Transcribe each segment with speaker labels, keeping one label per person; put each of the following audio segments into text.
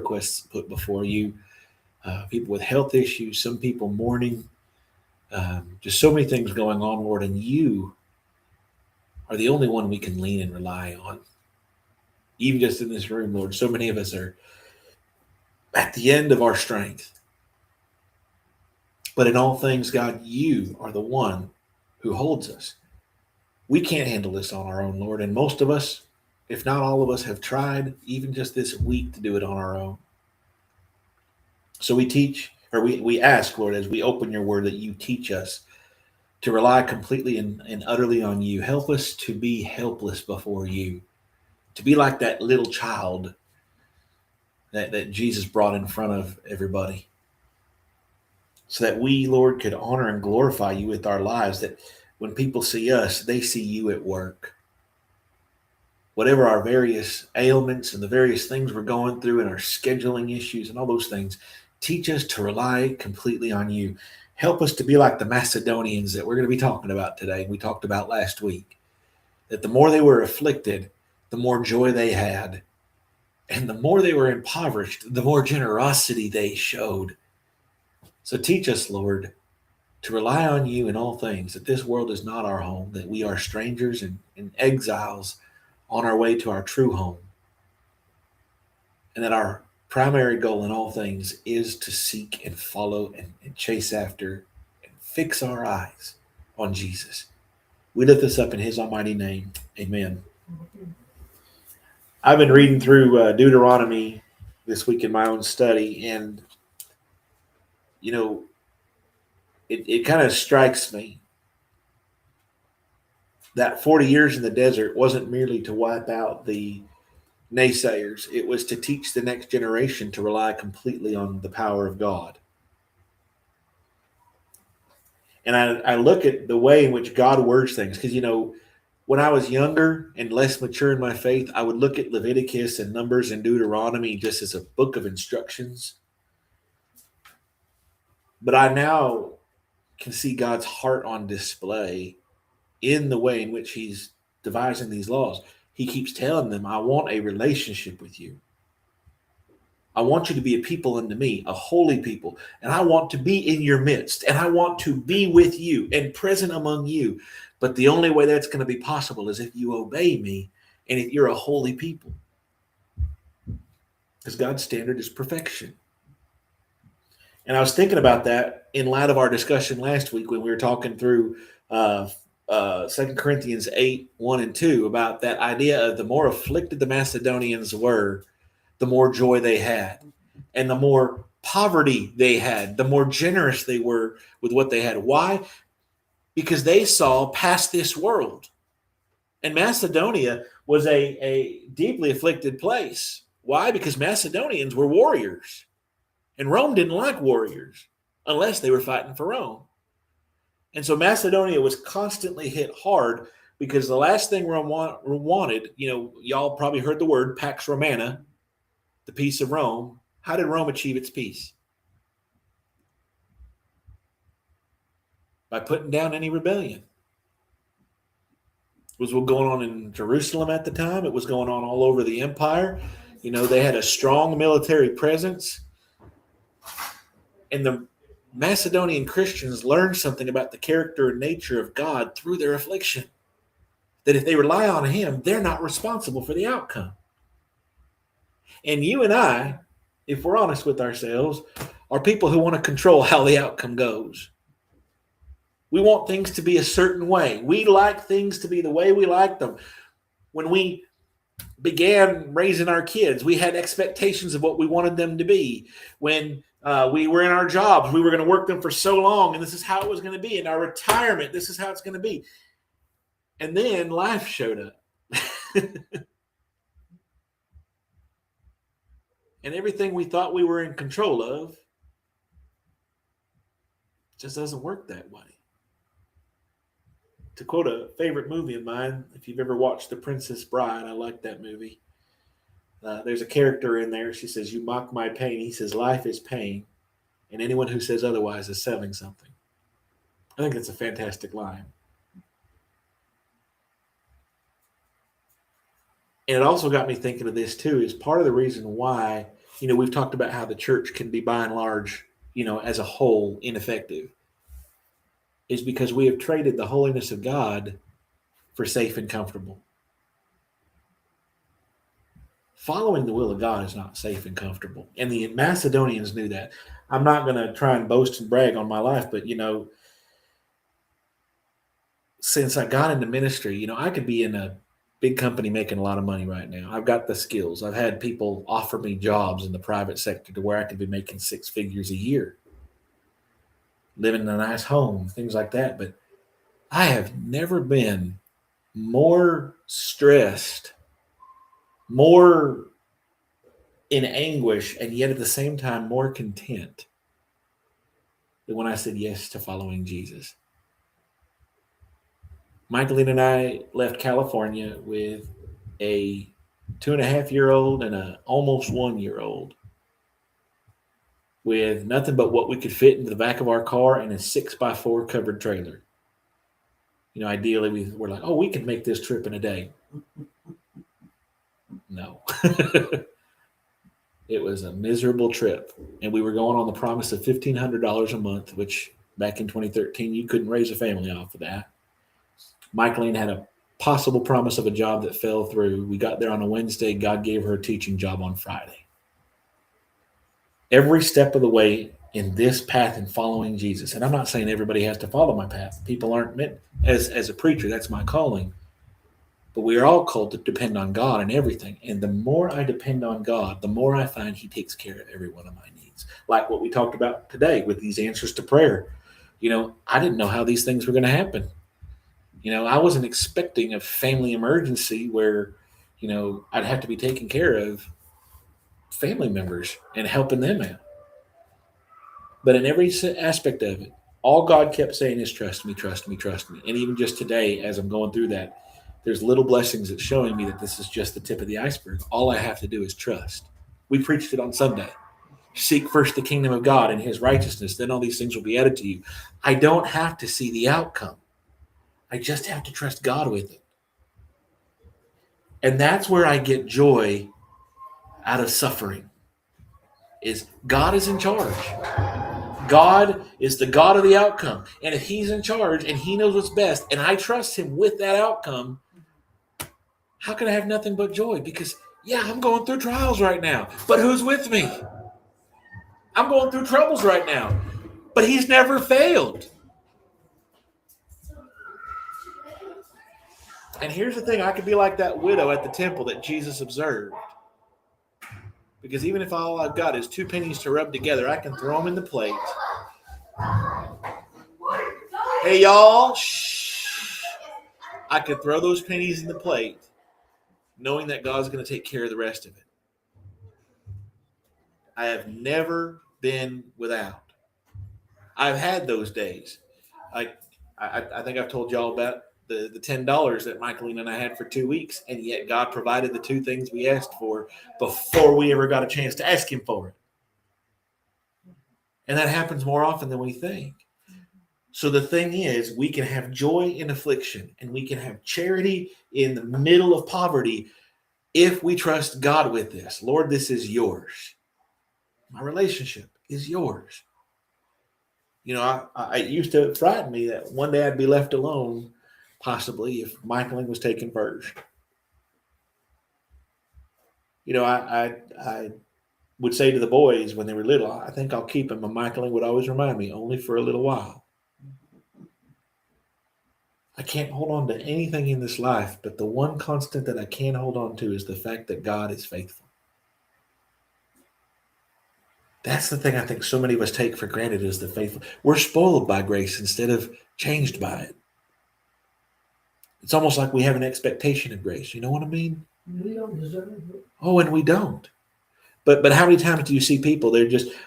Speaker 1: requests put before you, people with health issues, some people mourning, just so many things going on, Lord, and you are the only one we can lean and rely on. Even just in this room, Lord, so many of us are at the end of our strength. But in all things, God, you are the one who holds us. We can't handle this on our own, Lord. And most of us, if not all of us, have tried even just this week to do it on our own. So we teach, or we ask, Lord, as we open your word, that you teach us to rely completely and utterly on you. Help us to be helpless before you, to be like that little child that Jesus brought in front of everybody, so that we, Lord, could honor and glorify you with our lives, that when people see us, they see you at work. Whatever our various ailments and the various things we're going through and our scheduling issues and all those things, teach us to rely completely on you. Help us to be like the Macedonians that we're going to be talking about today. We talked about last week, that the more they were afflicted, the more joy they had. And the more they were impoverished, the more generosity they showed. So teach us, Lord, to rely on you in all things, that this world is not our home, that we are strangers and exiles on our way to our true home, and that our primary goal in all things is to seek and follow and chase after and fix our eyes on Jesus. We lift this up in his almighty name. Amen. I've been reading through Deuteronomy this week in my own study, and you know, it kind of strikes me that 40 years in the desert wasn't merely to wipe out the naysayers, it was to teach the next generation to rely completely on the power of God. And I look at the way in which God words things, because, when I was younger and less mature in my faith, I would look at Leviticus and Numbers and Deuteronomy just as a book of instructions. But I now can see God's heart on display in the way in which he's devising these laws. He keeps telling them, I want a relationship with you. I want you to be a people unto me, a holy people, and I want to be in your midst, and I want to be with you and present among you. But the only way that's going to be possible is if you obey me and if you're a holy people. Because God's standard is perfection. And I was thinking about that in light of our discussion last week when we were talking through 2 Corinthians 8, 1 and 2, about that idea of the more afflicted the Macedonians were, the more joy they had. And the more poverty they had, the more generous they were with what they had. Why? Because they saw past this world. And Macedonia was a deeply afflicted place. Why? Because Macedonians were warriors. And Rome didn't like warriors unless they were fighting for Rome. And so Macedonia was constantly hit hard because the last thing Rome wanted, y'all probably heard the word Pax Romana, the peace of Rome. How did Rome achieve its peace? By putting down any rebellion. It was what going on in Jerusalem at the time. It was going on all over the empire. They had a strong military presence. And the Macedonian Christians learned something about the character and nature of God through their affliction. That if they rely on him, they're not responsible for the outcome. And you and I, if we're honest with ourselves, are people who want to control how the outcome goes. We want things to be a certain way. We like things to be the way we like them. When we began raising our kids, we had expectations of what we wanted them to be. When we were in our jobs, we were going to work them for so long, and this is how it was going to be. In our retirement, this is how it's going to be. And then life showed up. And everything we thought we were in control of just doesn't work that way. To quote a favorite movie of mine, if you've ever watched The Princess Bride, I like that movie. There's a character in there. She says, "You mock my pain." He says, "Life is pain, and anyone who says otherwise is selling something." I think that's a fantastic line. And it also got me thinking of this too, is part of the reason why we've talked about how the church can be by and large, as a whole, ineffective, is because we have traded the holiness of God for safe and comfortable. Following the will of God is not safe and comfortable. And the Macedonians knew that. I'm not going to try and boast and brag on my life, but, since I got into ministry, I could be in a big company making a lot of money right now. I've got the skills. I've had people offer me jobs in the private sector to where I could be making 6 figures a year, living in a nice home, things like that. But I have never been more stressed, more in anguish, and yet at the same time more content than when I said yes to following Jesus. Michaeline and I left California with a 2.5-year-old and an almost 1-year-old, with nothing but what we could fit into the back of our car and a 6x4 covered trailer. Ideally we're like, oh, we can make this trip in a day. No. It was a miserable trip, and we were going on the promise of $1,500 a month, which back in 2013, you couldn't raise a family off of that. Michaeline had a possible promise of a job that fell through. We got there on a Wednesday. God gave her a teaching job on Friday. Every step of the way in this path and following Jesus, and I'm not saying everybody has to follow my path. People aren't meant, as a preacher, that's my calling. But we are all called to depend on God in everything. And the more I depend on God, the more I find he takes care of every one of my needs. Like what we talked about today with these answers to prayer. I didn't know how these things were going to happen. I wasn't expecting a family emergency where, I'd have to be taking care of family members and helping them out. But in every aspect of it, all God kept saying is trust me, trust me, trust me. And even just today, as I'm going through that, there's little blessings that's showing me that this is just the tip of the iceberg. All I have to do is trust. We preached it on Sunday. Seek first the kingdom of God and his righteousness, then all these things will be added to you. I don't have to see the outcome. I just have to trust God with it. And that's where I get joy out of suffering. Is God is in charge. God is the God of the outcome. And if he's in charge and he knows what's best, and I trust him with that outcome, how can I have nothing but joy? Because, I'm going through trials right now, but who's with me? I'm going through troubles right now, but he's never failed. And here's the thing, I could be like that widow at the temple that Jesus observed. Because even if all I've got is 2 pennies to rub together, I can throw them in the plate. Hey, y'all, shh. I could throw those pennies in the plate, knowing that God's going to take care of the rest of it. I have never been without. I've had those days. I think I've told y'all about the $10 that Michaeline and I had for 2 weeks, and yet God provided the 2 things we asked for before we ever got a chance to ask him for it. And that happens more often than we think. So the thing is, we can have joy in affliction, and we can have charity in the middle of poverty if we trust God with this. Lord, this is yours. My relationship is yours. I used to frighten me that one day I'd be left alone, possibly, if Michaeline was taken first. I would say to the boys when they were little, I think I'll keep him. And Michaeline would always remind me, only for a little while. I can't hold on to anything in this life, but the one constant that I can hold on to is the fact that God is faithful. That's the thing I think so many of us take for granted, is the faithful. We're spoiled by grace instead of changed by it. It's almost like we have an expectation of grace. You know what I mean?
Speaker 2: We don't deserve it.
Speaker 1: Oh, and we don't. But how many times do you see people,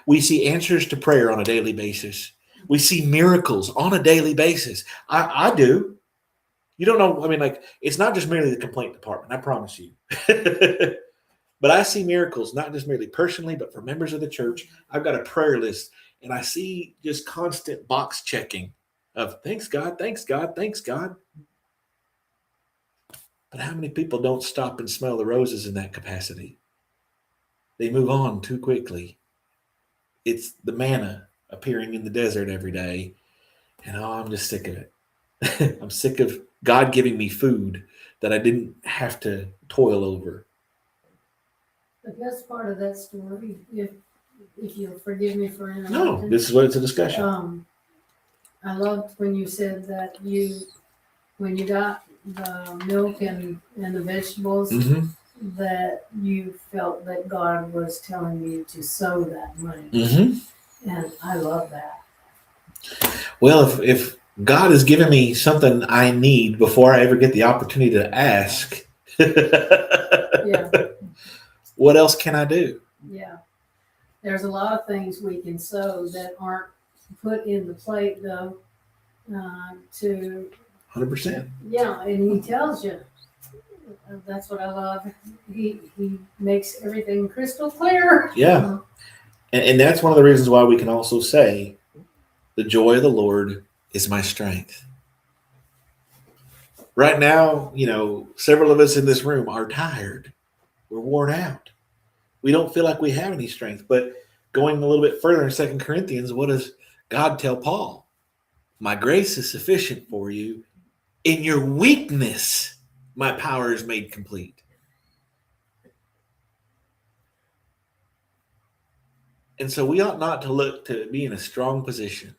Speaker 1: we see answers to prayer on a daily basis. We see miracles on a daily basis. I do. You don't know. I mean, it's not just merely the complaint department. I promise you. But I see miracles, not just merely personally, but for members of the church. I've got a prayer list, and I see just constant box checking of thanks God, thanks God, thanks God. But how many people don't stop and smell the roses in that capacity? They move on too quickly. It's the manna appearing in the desert every day. And I'm just sick of it. I'm sick of God giving me food that I didn't have to toil over.
Speaker 2: But that's part of that story. If you'll forgive me for
Speaker 1: No,
Speaker 2: interrupting.
Speaker 1: this is what it's a discussion.
Speaker 2: I loved when you said that when you got the milk and the vegetables,
Speaker 1: Mm-hmm.
Speaker 2: that you felt that God was telling you to sow that money.
Speaker 1: Mm-hmm.
Speaker 2: And I love that.
Speaker 1: Well, if God has given me something I need before I ever get the opportunity to ask,
Speaker 2: Yeah.
Speaker 1: What else can I do?
Speaker 2: Yeah. There's a lot of things we can sow that aren't put in the plate, though, to
Speaker 1: 100%.
Speaker 2: yeah, and he tells you. That's what I love. He makes everything crystal clear.
Speaker 1: Yeah. And that's one of the reasons why we can also say, the joy of the Lord is my strength. Right now, several of us in this room are tired. We're worn out. We don't feel like we have any strength. But going a little bit further in 2 Corinthians, what does God tell Paul? My grace is sufficient for you. In your weakness, my power is made complete. And so we ought not to look to be in a strong position,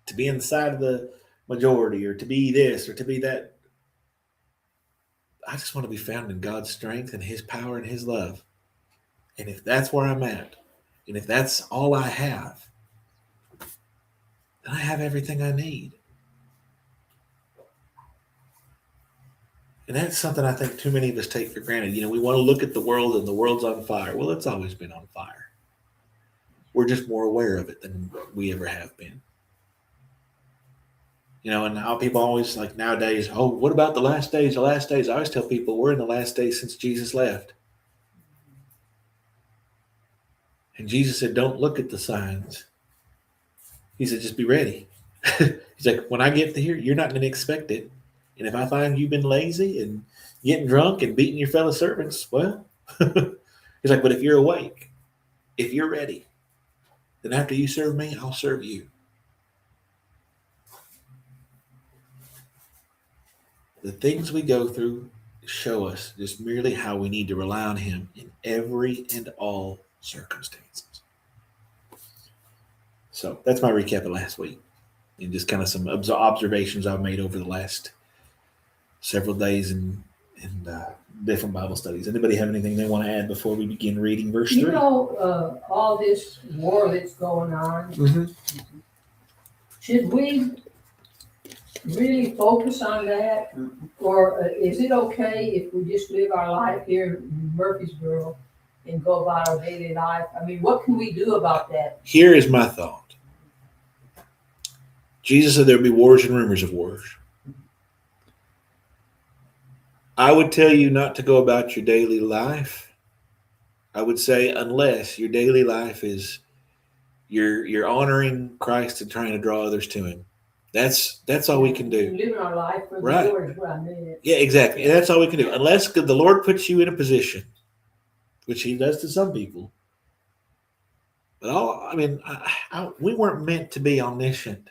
Speaker 1: to be inside of the majority, or to be this or to be that. I just want to be found in God's strength and his power and his love. And if that's where I'm at, and if that's all I have, then I have everything I need. And that's something I think too many of us take for granted. We want to look at the world and the world's on fire. Well, it's always been on fire. We're just more aware of it than we ever have been. And how people always like nowadays, oh, what about the last days? The last days. I always tell people we're in the last days since Jesus left. And Jesus said, don't look at the signs. He said, just be ready. He's like, when I get to here, you're not going to expect it. And if I find you've been lazy and getting drunk and beating your fellow servants, well, he's like, but if you're awake, if you're ready, then after you serve me, I'll serve you. The things we go through show us just merely how we need to rely on him in every and all circumstances. So that's my recap of last week, and just kind of some observations I've made over the last several days and different Bible studies. Anybody have anything they want to add before we begin reading verse 3?
Speaker 3: All this war that's going on, should we really focus on that? Or is it okay if we just live our life here in Murfreesboro and go about our daily life? I mean, what can we do about that?
Speaker 1: Here is my thought. Jesus said there would be wars and rumors of wars. I would tell you not to go about your daily life. I would say unless your daily life is you're honoring Christ and trying to draw others to him. That's all we can do.
Speaker 3: Living our life for the
Speaker 1: Right.
Speaker 3: Lord is what I meant.
Speaker 1: Yeah, exactly. And that's all we can do. Unless the Lord puts you in a position, which he does to some people. But we weren't meant to be omniscient.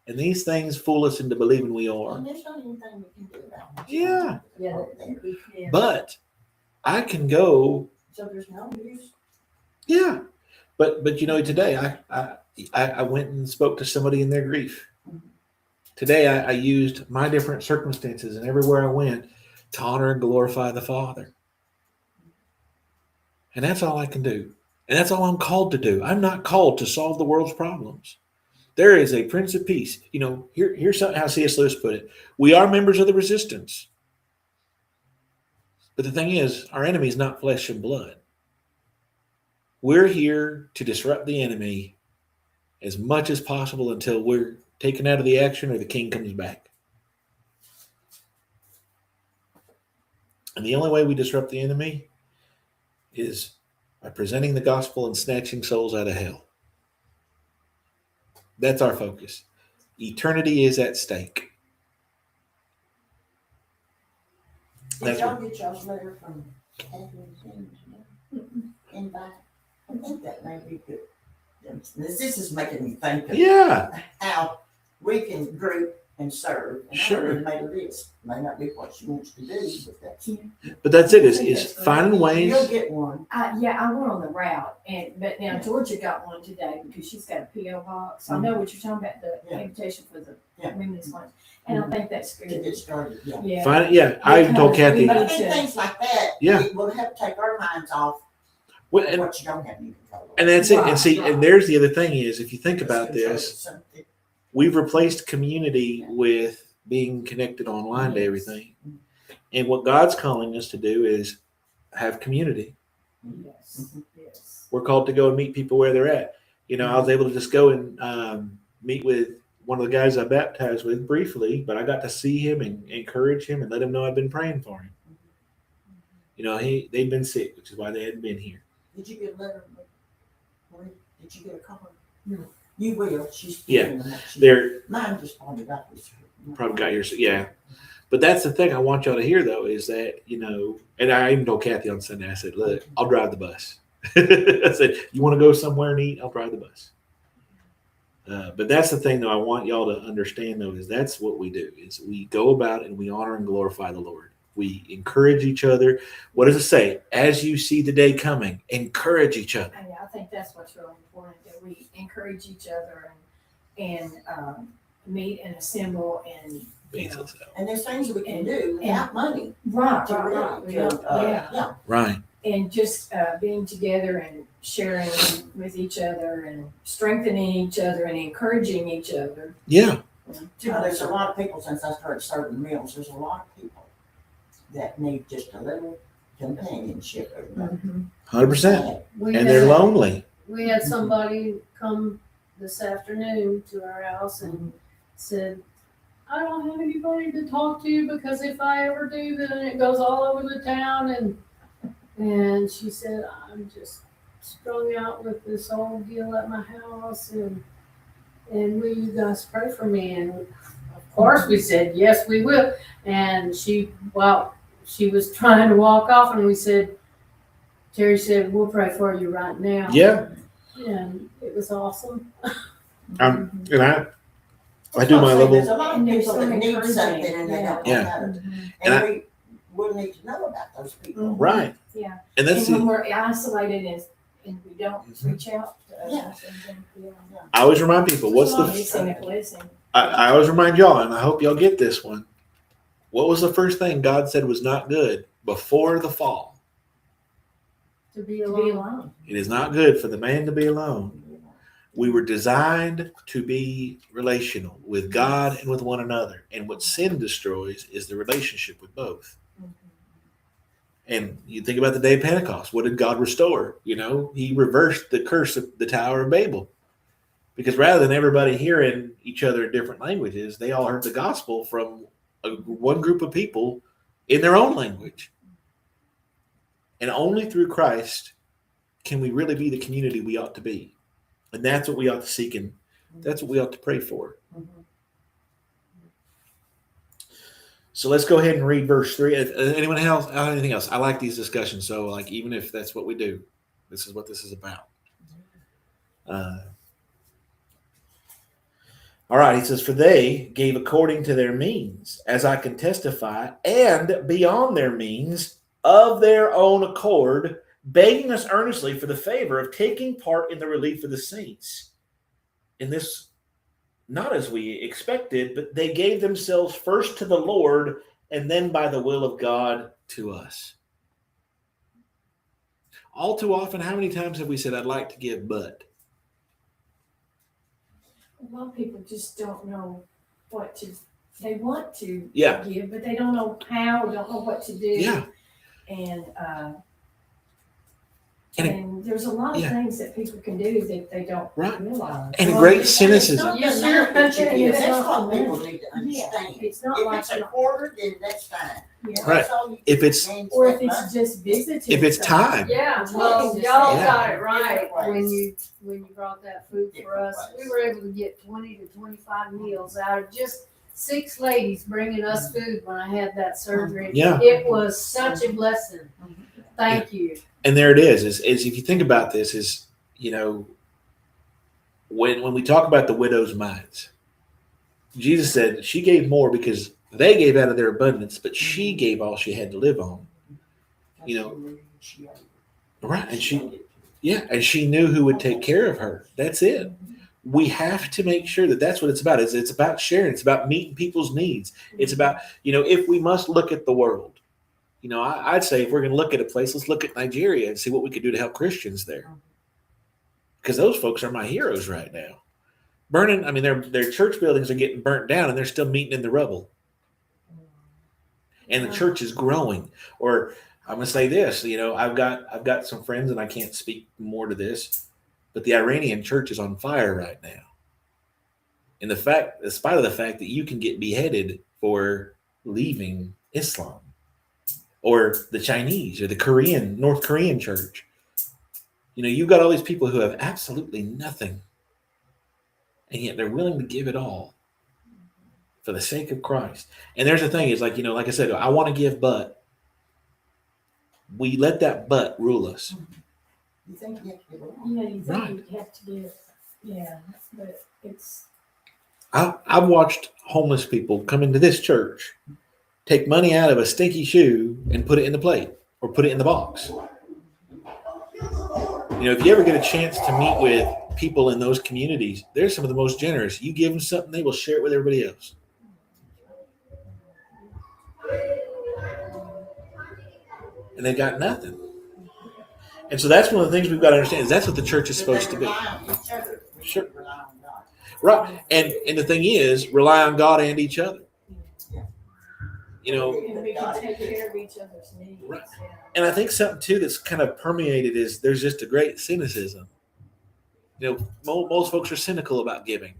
Speaker 1: And these things fool us into believing we are.
Speaker 4: And there's not anything we can do about it.
Speaker 1: Yeah.
Speaker 3: Yeah, we can.
Speaker 1: But I can go.
Speaker 4: So there's no use.
Speaker 1: Yeah. But today I went and spoke to somebody in their grief. Today I used my different circumstances and everywhere I went to honor and glorify the Father. And that's all I can do. And that's all I'm called to do. I'm not called to solve the world's problems. There is a Prince of Peace. Here's how C.S. Lewis put it. We are members of the resistance. But the thing is, our enemy is not flesh and blood. We're here to disrupt the enemy as much as possible until we're taken out of the action or the king comes back. And the only way we disrupt the enemy is by presenting the gospel and snatching souls out of hell. That's our focus. Eternity is at stake.
Speaker 4: Did y'all get y'all's letter from Catherine Sims? invite. I think that may be good. This is making me think of
Speaker 1: Yeah,
Speaker 4: how we can group and serve. And I
Speaker 1: Sure.
Speaker 4: already made a list. May not be what she wants to do, but that's.
Speaker 1: but that's it. Is
Speaker 2: I think
Speaker 1: is
Speaker 2: that's great.
Speaker 1: finding ways.
Speaker 4: You'll get one.
Speaker 5: Yeah, I went on the route, but now Georgia got one today because she's got a PO box. I know what you're talking about, the
Speaker 4: Yeah.
Speaker 5: invitation for the
Speaker 4: Yeah.
Speaker 5: women's lunch, and I think that's
Speaker 4: To
Speaker 5: good.
Speaker 4: get started, yeah.
Speaker 5: Yeah,
Speaker 1: Find yeah. I even told
Speaker 5: Because we
Speaker 1: Kathy.
Speaker 4: But I
Speaker 5: need
Speaker 4: think
Speaker 5: to-
Speaker 4: things like that,
Speaker 1: Yeah.
Speaker 4: we will have to take our minds off
Speaker 1: Well,
Speaker 4: of
Speaker 1: and,
Speaker 4: what you don't have any control over.
Speaker 1: and that's it. And
Speaker 5: Right,
Speaker 1: see,
Speaker 5: right.
Speaker 1: and there's the other thing is, if you think about
Speaker 4: Control
Speaker 1: this,
Speaker 4: something.
Speaker 1: we've replaced community with being connected online to
Speaker 5: Yes.
Speaker 1: everything. And what God's calling us to do is have community.
Speaker 5: yes, yes.
Speaker 1: We're called to go and meet people where they're at. You know, I was able to just go and meet with one of the guys I baptized with briefly, but I got to see him and encourage him and let him know I've been praying for him. You know, they'd been sick, which is why they hadn't been here.
Speaker 4: Did you get a letter? Marie? Did you get a call?
Speaker 2: No.
Speaker 4: You will. She's.
Speaker 1: Yeah.
Speaker 4: getting them.
Speaker 1: They're
Speaker 4: Mine just probably got this.
Speaker 1: probably got yours. Yeah. But that's the thing I want y'all to hear though, is that, you know, and I even told Kathy on Sunday, I said, look, I'll drive the bus. I said, you want to go somewhere and eat? I'll drive the bus. But that's the thing though, I want y'all to understand though, is that's what we do, is we go about and we honor and glorify the Lord. We encourage each other. What does it say? As you see the day coming, encourage each other.
Speaker 5: And I think that's what's really important, that we encourage each other and meet and assemble and, you know.
Speaker 4: And there's things we can do without money.
Speaker 5: Right,
Speaker 4: To
Speaker 5: right,
Speaker 4: really,
Speaker 5: right. We
Speaker 4: to,
Speaker 5: don't- yeah.
Speaker 4: yeah.
Speaker 1: Right.
Speaker 5: And just being together and sharing with each other and strengthening each other and encouraging each other.
Speaker 1: Yeah.
Speaker 4: You know, there's a lot of people, since I started serving meals, there's a lot of people that need just a little companionship.
Speaker 5: Mm-hmm.
Speaker 1: 100%.
Speaker 2: We
Speaker 1: And they're
Speaker 2: had-
Speaker 1: lonely.
Speaker 2: We had somebody come this afternoon to our house and said, I don't have anybody to talk to because if I ever do, then it goes all over the town. And she said, I'm just strung out with this whole deal at my house and will you guys pray for me? And of course we said, yes, we will. And she was trying to walk off and we said, Terry said, we'll pray for you right now.
Speaker 1: Yeah.
Speaker 2: And it was awesome.
Speaker 1: And I do my level.
Speaker 4: There's a lot of
Speaker 5: And there's
Speaker 4: people
Speaker 5: some
Speaker 4: that need
Speaker 5: encouraging,
Speaker 4: something and they don't
Speaker 1: Yeah.
Speaker 4: know.
Speaker 5: Mhm.
Speaker 1: And
Speaker 4: And we will need to know about those people.
Speaker 1: Right.
Speaker 5: Yeah.
Speaker 1: And that's
Speaker 5: And when
Speaker 1: the,
Speaker 5: we're isolated and we don't
Speaker 1: Mhm.
Speaker 5: reach out to others.
Speaker 4: Yeah.
Speaker 5: and then, yeah.
Speaker 1: I always remind people, what's
Speaker 5: It's a
Speaker 1: the,
Speaker 5: blessing.
Speaker 1: I always remind y'all, and I hope y'all get this one. What was the first thing God said was not good before the fall?
Speaker 2: To be
Speaker 5: To be
Speaker 2: alone.
Speaker 5: alone.
Speaker 1: It is not good for the man to be alone. We were designed to be relational with God and with one another. And what sin destroys is the relationship with both. And you think about the day of Pentecost. What did God restore? You know, he reversed the curse of the Tower of Babel. Because rather than everybody hearing each other in different languages, they all heard the gospel from one group of people in their own language. And only through Christ can we really be the community we ought to be. And that's what we ought to seek, and that's what we ought to pray for. So let's go ahead and read verse 3. Anyone else? Anything else? I like these discussions. So, like, even if that's what we do, this is what this is about. All right. He says, for they gave according to their means, as I can testify, and beyond their means, of their own accord, begging us earnestly for the favor of taking part in the relief of the saints. In this, not as we expected, but they gave themselves first to the Lord and then by the will of God to us. All too often, how many times have we said, I'd like to give, but?
Speaker 5: A lot of people just don't know what to, they want to
Speaker 1: Yeah.
Speaker 5: give, but they don't know how, don't know what to do.
Speaker 1: Yeah.
Speaker 5: And,
Speaker 1: And
Speaker 5: and there's a lot of
Speaker 1: yeah.
Speaker 5: things that people can do that they don't
Speaker 1: Right.
Speaker 5: realize.
Speaker 1: And a
Speaker 2: Well,
Speaker 1: great
Speaker 2: it's
Speaker 1: cynicism.
Speaker 2: Yes,
Speaker 4: Yes,
Speaker 2: sir.
Speaker 4: sir.
Speaker 5: It's
Speaker 4: That's
Speaker 5: not-
Speaker 4: what people need to
Speaker 5: Yeah,
Speaker 4: understand.
Speaker 5: it's not
Speaker 4: If
Speaker 5: like,
Speaker 4: it's a quarter, then that's fine.
Speaker 5: yeah.
Speaker 1: Right.
Speaker 4: That's all you
Speaker 1: If
Speaker 4: can
Speaker 1: it's-
Speaker 4: manage
Speaker 5: Or if
Speaker 4: that
Speaker 5: it's
Speaker 4: much.
Speaker 5: just visiting.
Speaker 1: If it's
Speaker 5: someone.
Speaker 1: time.
Speaker 2: Yeah, well,
Speaker 5: Yeah.
Speaker 2: y'all
Speaker 1: Yeah.
Speaker 2: got it right
Speaker 4: Different
Speaker 2: when
Speaker 4: ways.
Speaker 2: you brought that food for
Speaker 4: Different
Speaker 2: us.
Speaker 4: ways.
Speaker 2: We were able to get 20 to 25 meals out of just 6 ladies bringing us food when I had that surgery.
Speaker 1: Yeah.
Speaker 2: It was such a blessing. Thank you.
Speaker 1: And there it is if you think about this is, when we talk about the widow's mites, Jesus said she gave more because they gave out of their abundance, but she gave all she had to live on. Right. And she knew who would take care of her. That's it. We have to make sure that that's what it's about. It's about sharing. It's about meeting people's needs. It's about, if we must look at the world, I'd say if we're going to look at a place, let's look at Nigeria and see what we could do to help Christians there. Because those folks are my heroes right now. Burning, their church buildings are getting burnt down and they're still meeting in the rubble. And the church is growing. Or I'm going to say this, I've got some friends, and I can't speak more to this, but the Iranian church is on fire right now. And in spite of the fact that you can get beheaded for leaving Islam, or the Chinese, or the North Korean church. You've got all these people who have absolutely nothing, and yet they're willing to give it all for the sake of Christ. And there's the thing is like I said, I want to give, but we let that but rule us.
Speaker 4: You think you have to give it all?
Speaker 5: Yeah, you think
Speaker 1: Right.
Speaker 5: you have to give, yeah, but it's,
Speaker 1: I've watched homeless people come into this church, take money out of a stinky shoe and put it in the plate or put it in the box. If you ever get a chance to meet with people in those communities, they're some of the most generous. You give them something, they will share it with everybody else. And they've got nothing. And so that's one of the things we've got to understand is that's what the church is supposed to be. Sure. Right. And the thing is, rely on God and each other.
Speaker 5: and we can take care of each other's needs,
Speaker 1: Right.
Speaker 5: yeah.
Speaker 1: And I think something too that's kind of permeated is there's just a great cynicism. Most folks are cynical about giving.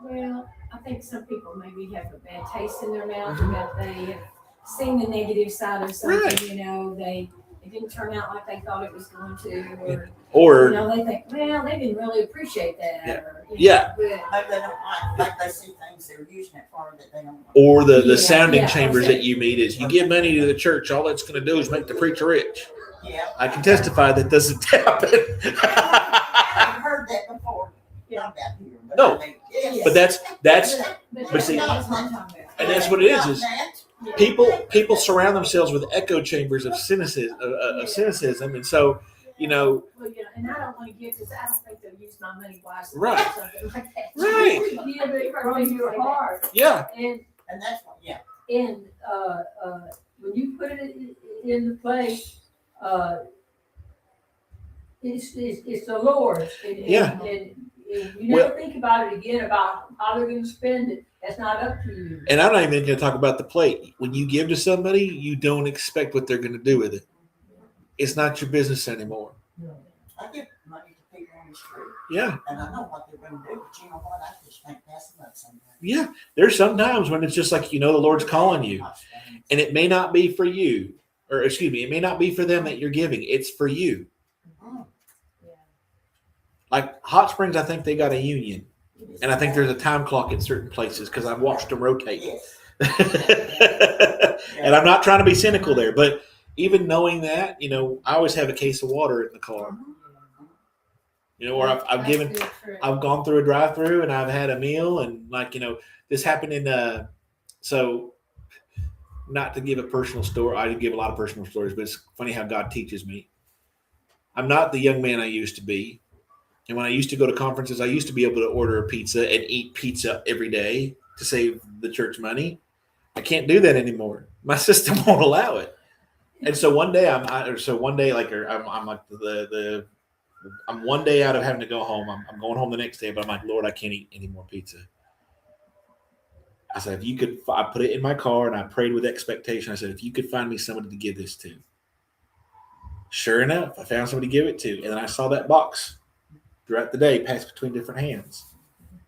Speaker 5: Well, I think some people maybe have a bad taste in their mouth about they have seen the negative side of something,
Speaker 1: Right.
Speaker 5: It didn't turn out like they thought it was going to,
Speaker 1: Or
Speaker 5: they think, well, they didn't really appreciate that.
Speaker 1: Yeah.
Speaker 5: Or,
Speaker 1: Yeah.
Speaker 5: But,
Speaker 4: Maybe they don't like they see things they're using it for that they don't want.
Speaker 1: or the
Speaker 5: Yeah,
Speaker 1: sounding
Speaker 5: yeah,
Speaker 1: chambers
Speaker 5: okay.
Speaker 1: that you meet is you give money to the church, all that's going to do is make the preacher rich.
Speaker 4: Yeah,
Speaker 1: I can testify that doesn't happen.
Speaker 4: I've heard that before. Not about here, but
Speaker 1: No.
Speaker 4: yes.
Speaker 1: But that's
Speaker 5: but
Speaker 1: see-
Speaker 5: that's what I'm talking about.
Speaker 1: and that's what it is
Speaker 4: That,
Speaker 1: people surround themselves with echo chambers of cynicism, and so
Speaker 5: Well, and I don't want to give because I don't think they'll use my money wisely
Speaker 1: Right.
Speaker 5: or something like that.
Speaker 1: Right.
Speaker 3: Give it from your heart.
Speaker 1: yeah,
Speaker 3: And
Speaker 4: that's what, yeah.
Speaker 3: And when you put it in the place, it's the Lord's.
Speaker 1: Yeah.
Speaker 3: And you never think about it again about how they're going to spend it. That's not up to you.
Speaker 1: and I'm not even going to talk about the plate. When you give to somebody, you don't expect what they're going to do with it. It's not your business anymore.
Speaker 4: I give money to people on the street,
Speaker 1: Yeah,
Speaker 4: and I know what they're going to do, but you know what? I just think that's enough sometimes.
Speaker 1: yeah. There's some times when it's just like the Lord's calling you, and it may not be for you, or excuse me, it may not be for them that you're giving. It's for you.
Speaker 4: Mm,
Speaker 1: Like Hot Springs, I think they got a union, and I think there's a time clock at certain places because I've watched them rotate.
Speaker 4: Yes.
Speaker 1: And I'm not trying to be cynical there, but even knowing that, I always have a case of water in the car. Or I've given, I've gone through a drive-through and I've had a meal, and this happened in. So, not to give a personal story, I give a lot of personal stories, but it's funny how God teaches me. I'm not the young man I used to be. And when I used to go to conferences, I used to be able to order a pizza and eat pizza every day to save the church money. I can't do that anymore. My system won't allow it. And so one day I'm one day out of having to go home. I'm going home the next day, but I'm like, Lord, I can't eat any more pizza. I said, if you could, I put it in my car and I prayed with expectation. I said, if you could find me somebody to give this to. Sure enough, I found somebody to give it to. And then I saw that box throughout the day pass between different hands.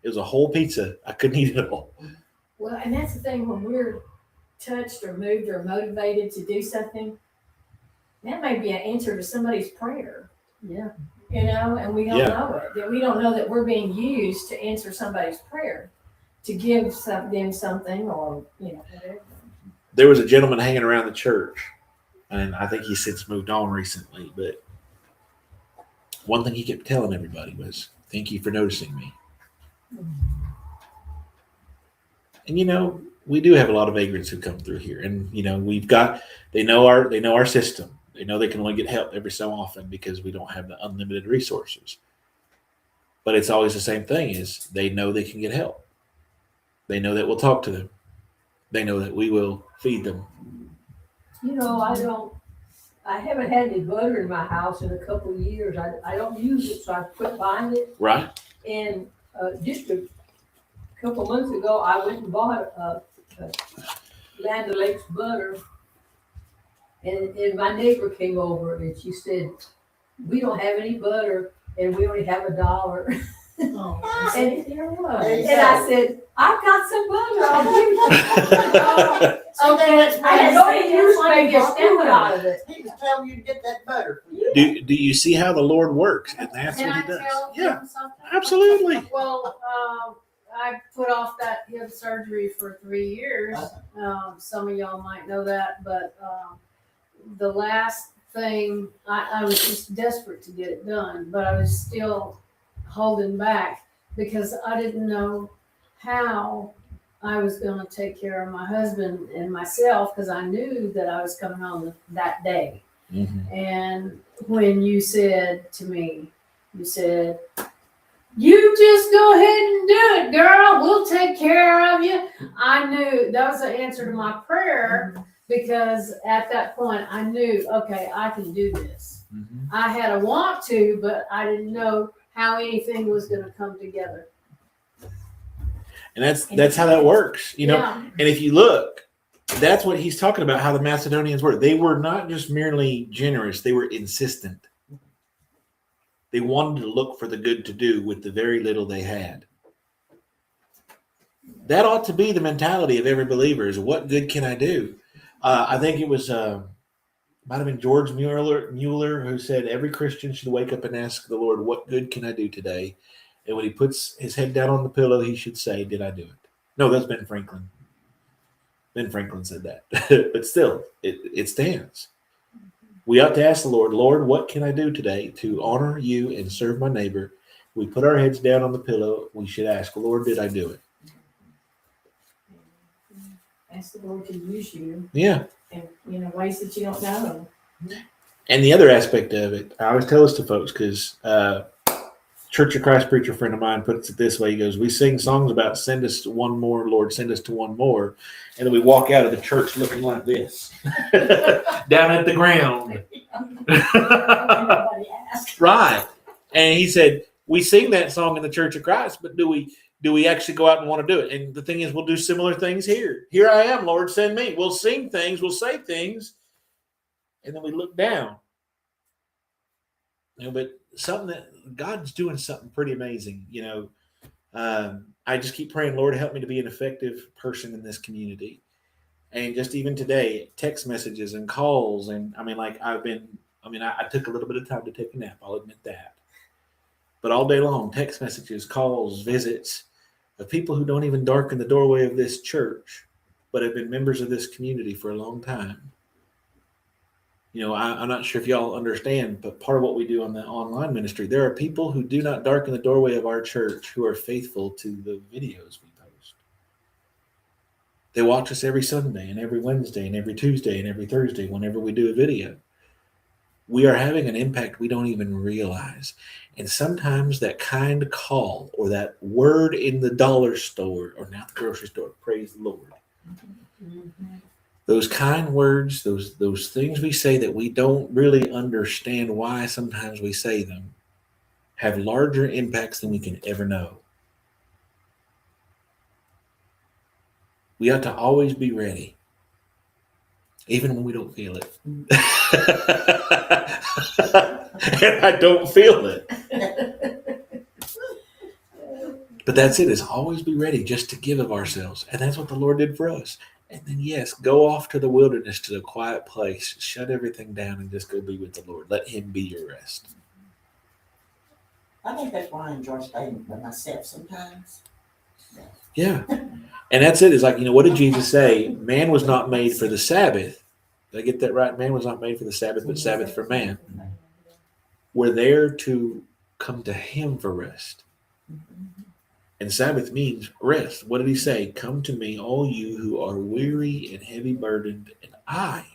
Speaker 1: It was a whole pizza. I couldn't eat it all.
Speaker 5: Well, and that's the thing when we're touched or moved or motivated to do something, that may be an answer to somebody's prayer.
Speaker 2: Yeah.
Speaker 5: And we don't
Speaker 1: Yeah.
Speaker 5: know it. That we don't know that we're being used to answer somebody's prayer, to give them something or whatever.
Speaker 1: There was a gentleman hanging around the church, And I think he's since moved on recently. But one thing he kept telling everybody was, "Thank you for noticing me." And we do have a lot of vagrants who come through here, and they know our system. They know they can only get help every so often because we don't have the unlimited resources. But it's always the same thing: is they know they can get help. They know that we'll talk to them. They know that we will feed them.
Speaker 3: I haven't had any butter in my house in a couple of years. I don't use it, so I quit buying it.
Speaker 1: Right?
Speaker 3: And just a couple months ago, I went and bought a Land O'Lakes butter. And my neighbor came over and she said, "We don't have any butter and we only have $1."
Speaker 5: Oh,
Speaker 3: And-
Speaker 5: there was.
Speaker 3: And I said, "I've got some butter, I'll give you."
Speaker 5: So then it's
Speaker 3: I had no use
Speaker 5: like
Speaker 3: making a stew out of it.
Speaker 4: He was telling you to get that butter for you.
Speaker 1: Do you see how the Lord works? And that's
Speaker 2: Can
Speaker 1: what
Speaker 2: I
Speaker 1: he does.
Speaker 2: tell
Speaker 1: Yeah,
Speaker 2: them something?
Speaker 1: absolutely.
Speaker 2: Well, I put off that hip surgery for 3 years. Some of y'all might know that, but the last thing, I was just desperate to get it done, but I was still holding back because I didn't know how I was going to take care of my husband and myself because I knew that I was coming home that day.
Speaker 1: Mhm.
Speaker 2: And when you said to me, you said, "You just go ahead and do it, girl. We'll take care of you." I knew that was the answer to my prayer because at that point I knew, okay, I can do this.
Speaker 1: Mhm.
Speaker 2: I had a want to, but I didn't know how anything was going to come together.
Speaker 1: And that's how that works.
Speaker 2: Yeah.
Speaker 1: And if you look, that's what he's talking about, how the Macedonians were. They were not just merely generous, they were insistent. They wanted to look for the good to do with the very little they had. That ought to be the mentality of every believer: is what good can I do? I think it was might have been George Mueller who said every Christian should wake up and ask the Lord, "What good can I do today?" And when he puts his head down on the pillow, he should say, "Did I do it?" No, that's Ben Franklin. Ben Franklin said that. But still, it stands. We ought to ask the Lord, "Lord, what can I do today to honor you and serve my neighbor?" We put our heads down on the pillow. We should ask, "Lord, did I do it?"
Speaker 5: Ask the Lord to use you
Speaker 1: Yeah.
Speaker 5: in ways that you don't know.
Speaker 1: And the other aspect of it, I always tell this to folks because Church of Christ preacher friend of mine puts it this way. He goes, "We sing songs about send us to one more, Lord, send us to one more." And then we walk out of the church looking like this, down at the ground.
Speaker 5: Nobody asked.
Speaker 1: Right. And he said, we sing that song in the Church of Christ, but do we actually go out and want to do it? And the thing is, we'll do similar things here. Here I am, Lord, send me. We'll sing things, we'll say things, and then we look down. But something that God's doing something pretty amazing. I just keep praying, Lord, help me to be an effective person in this community. And just even today, text messages and calls, and I took a little bit of time to take a nap. I'll admit that. But all day long, text messages, calls, visits of people who don't even darken the doorway of this church, but have been members of this community for a long time. I'm not sure if y'all understand, but part of what we do on the online ministry, there are people who do not darken the doorway of our church who are faithful to the videos we post. They watch us every Sunday and every Wednesday and every Tuesday and every Thursday whenever we do a video. We are having an impact we don't even realize. And sometimes that kind call or that word in the dollar store or not the grocery store, praise the Lord.
Speaker 5: Mm-hmm.
Speaker 1: Those kind words, those things we say that we don't really understand why sometimes we say them, have larger impacts than we can ever know. We ought to always be ready, even when we don't feel it. And I don't feel it. But that's it, is always be ready just to give of ourselves. And that's what the Lord did for us. And then, yes, go off to the wilderness, to the quiet place, shut everything down and just go be with the Lord. Let him be your rest.
Speaker 4: I think that's why I enjoy staying by myself sometimes.
Speaker 1: Yeah. And that's it. It's like, what did Jesus say? Man was not made for the Sabbath, Did I get that right? Man was not made for the Sabbath, but Sabbath for man. We're there to come to him for rest. And Sabbath means rest. What did he say? Come to me, all you who are weary and heavy burdened, and I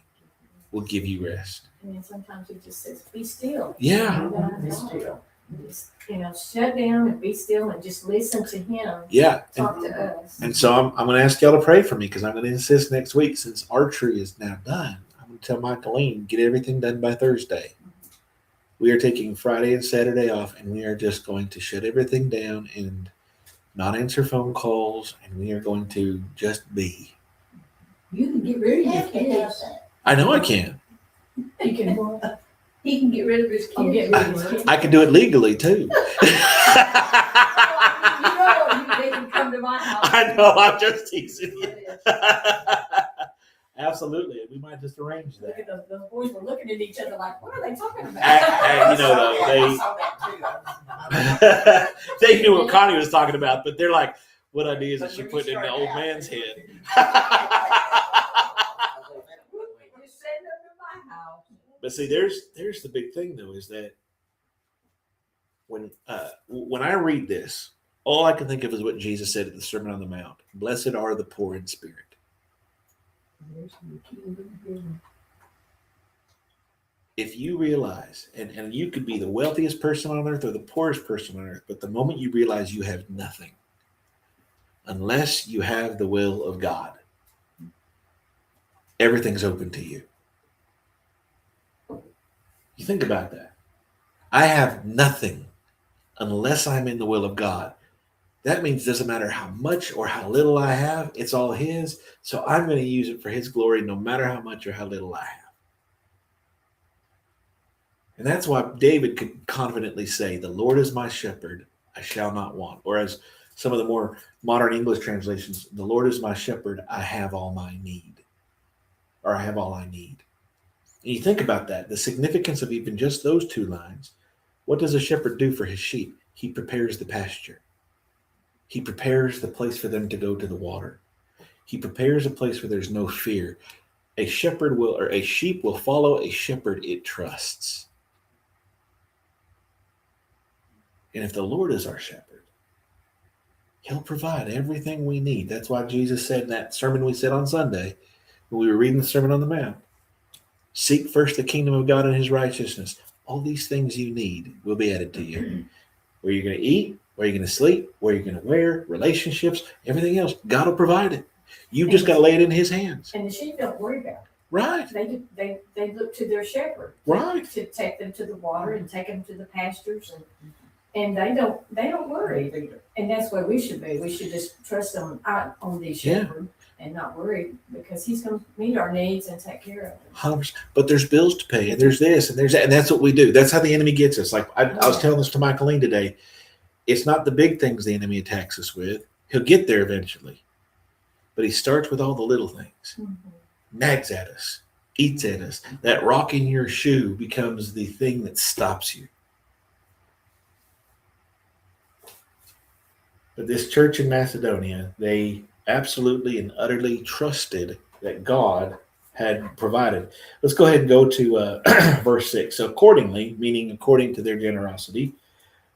Speaker 1: will give you rest.
Speaker 5: And then sometimes he just says, be still.
Speaker 1: Yeah.
Speaker 4: Be still.
Speaker 5: Just, shut down and be still and just listen to him
Speaker 1: Yeah. And,
Speaker 5: talk to us.
Speaker 1: and so I'm going to ask y'all to pray for me because I'm going to insist next week, since archery is now done, I'm going to tell Michaeline, get everything done by Thursday. We are taking Friday and Saturday off, and we are just going to shut everything down and not answer phone calls, and we are going to just be.
Speaker 3: You can get rid of your
Speaker 4: Yeah,
Speaker 3: kids.
Speaker 1: I know I can.
Speaker 5: He can,
Speaker 3: He can get rid of his kids.
Speaker 5: oh, get rid of his kids.
Speaker 1: I can do it legally too.
Speaker 3: They can come to my house.
Speaker 1: I know, I'm just teasing you. Absolutely. We might just arrange
Speaker 5: Look
Speaker 1: that.
Speaker 5: at those boys were looking at each other like, what are they talking about?
Speaker 1: And, you know, though,
Speaker 4: I saw that too.
Speaker 1: they knew what Connie was talking about, but they're like, what ideas is she putting in the old man's head?
Speaker 3: Just send them to my house.
Speaker 1: But see, there's the big thing though, is that when I read this, all I can think of is what Jesus said at the Sermon on the Mount. Blessed are the poor in spirit. If you realize, and you could be the wealthiest person on earth or the poorest person on earth, but the moment you realize you have nothing, unless you have the will of God, everything's open to you. You think about that. I have nothing unless I'm in the will of God. That means it doesn't matter how much or how little I have, it's all his. So I'm going to use it for his glory no matter how much or how little I have. And that's why David could confidently say, the Lord is my shepherd, I shall not want. Or as some of the more modern English translations, the Lord is my shepherd, I have all my need. Or I have all I need. And you think about that, the significance of even just those two lines. What does a shepherd do for his sheep? He prepares the pasture. He prepares the place for them to go to the water. He prepares a place where there's no fear. A sheep will follow a shepherd it trusts. And if the Lord is our shepherd, he'll provide everything we need. That's why Jesus said in that sermon we said on Sunday, when we were reading the Sermon on the Mount, seek first the kingdom of God and his righteousness. All these things you need will be added to you. Where you're going to eat, where you're going to sleep, where you're going to wear, relationships, everything else. God will provide it. You just got to lay it in his hands.
Speaker 5: And the sheep don't worry about
Speaker 1: Right.
Speaker 5: it. They look to their shepherd
Speaker 1: Right.
Speaker 5: to take them to the water and take them to the pastures, and they don't worry. And that's what we should be. We should just trust on the shepherd and not worry, because he's going to meet our needs and take care of them.
Speaker 1: 100%. But there's bills to pay, and there's this, and there's that, and that's what we do. That's how the enemy gets us. Like I was telling this to Michaeline today. It's not the big things the enemy attacks us with. He'll get there eventually. But he starts with all the little things. Nags at us, eats at us. That rock in your shoe becomes the thing that stops you. But this church in Macedonia, they absolutely and utterly trusted that God had provided. Let's go ahead and go to verse 6. So accordingly, meaning according to their generosity,